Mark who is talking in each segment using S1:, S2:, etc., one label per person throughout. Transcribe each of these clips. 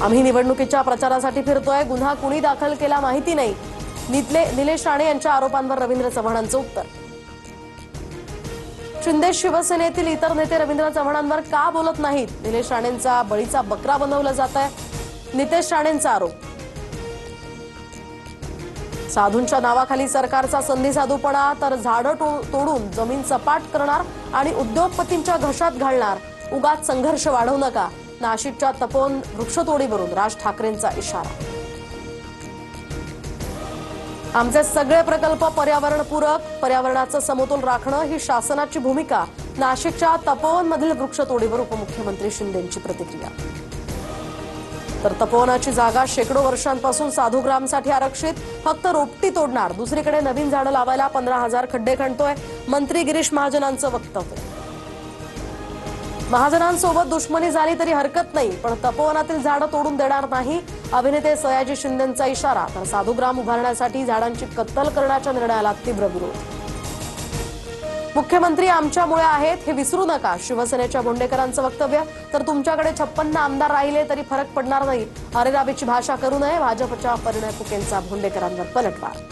S1: आम्ही निवडणुकीच्या प्रचारासाठी फिरतोय, गुन्हा कुणी दाखल केला माहिती नाही, निलेश राणे यांच्या आरोपांवर रवींद्र चव्हाणांचं उत्तर. शिंदे शिवसेनेतील इतर नेते रवींद्र चव्हाणांवर का बोलत नाहीत, निलेश राणेंचा बळीचा बकरा बनवलं जात आहे, नितेश राणेंचा आरोप. साधूंच्या नावाखाली सरकारचा संधी साधूपणा, तर झाडं तोडून जमीन सपाट करणार आणि उद्योगपतींच्या घशात घालणार, उगाच संघर्ष वाढवू नका, नाशिकच्या तपोवन वृक्षतोडीवरून राज ठाकरेंचा इशारा. आमचे सगळे प्रकल्प पर्यावरणपूरक, पर्यावरणाचं समतोल राखणं ही शासनाची भूमिका, नाशिकच्या तपोवनमधील वृक्षतोडीवर उपमुख्यमंत्री शिंदेंची प्रतिक्रिया. तर तपोवनाची जागा शेकडो वर्षांपासून साधूग्रामसाठी आरक्षित, फक्त रोपटी तोडणार, दुसरीकडे नवीन झाडं लावायला 15,000 खड्डे खणतोय, मंत्री गिरीश महाजनांचं वक्तव्य. महाजनांसोबत दुश्मनी झाली तरी हरकत नाही, पण तपोवनातील झाडं तोडून देणार नाही, अभिनेते सयाजी शिंदेंचा इशारा. तर साधूग्राम उभारण्यासाठी झाडांची कत्तल करण्याच्या निर्णयाला तीव्र विरोध. मुख्यमंत्री आमच्यामुळे आहेत हे विसरू नका, शिवसेनेच्या भोंडेकरांचं वक्तव्य. तर तुमच्याकडे 56 आमदार राहिले तरी फरक पडणार नाही, अरेरावीची भाषा करू नये, भाजपच्या परिणय फुकेंचा भोंडेकरांवर पलटवार.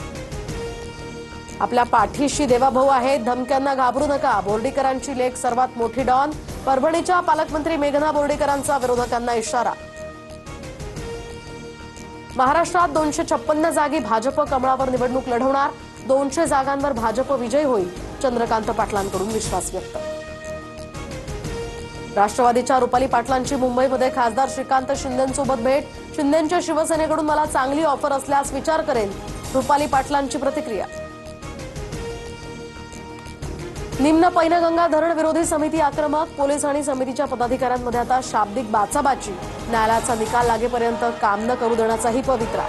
S1: आपल्या पाठीशी देवाभाऊ आहेत, धमक्यांना घाबरू नका, बोर्डीकरांची लेख सर्वात मोठी डॉन. परभणीच्या पालकमंत्री मेघना बोर्डीकरांचा विरोधकांना इशारा. महाराष्ट्रात 256 जागी भाजप कमळावर निवडणूक लढवणार, 200 जागांवर भाजप विजय होईल, चंद्रकांत पाटलांकडून विश्वास व्यक्त. राष्ट्रवादीच्या रुपाली पाटलांची मुंबईमध्ये खासदार श्रीकांत शिंदेंसोबत भेट, शिंदेंच्या शिवसेनेकडून मला चांगली ऑफर असल्यास विचार करेन, रुपाली पाटलांची प्रतिक्रिया. निम्न पैनगंगा धरण विरोधी समिती आक्रमक, पोलीस आणि समितीच्या पदाधिकाऱ्यांमध्ये आता शाब्दिक बाचाबाची, न्यायालयाचा निकाल लागेपर्यंत काम न करू देण्याचाही पवित्रा.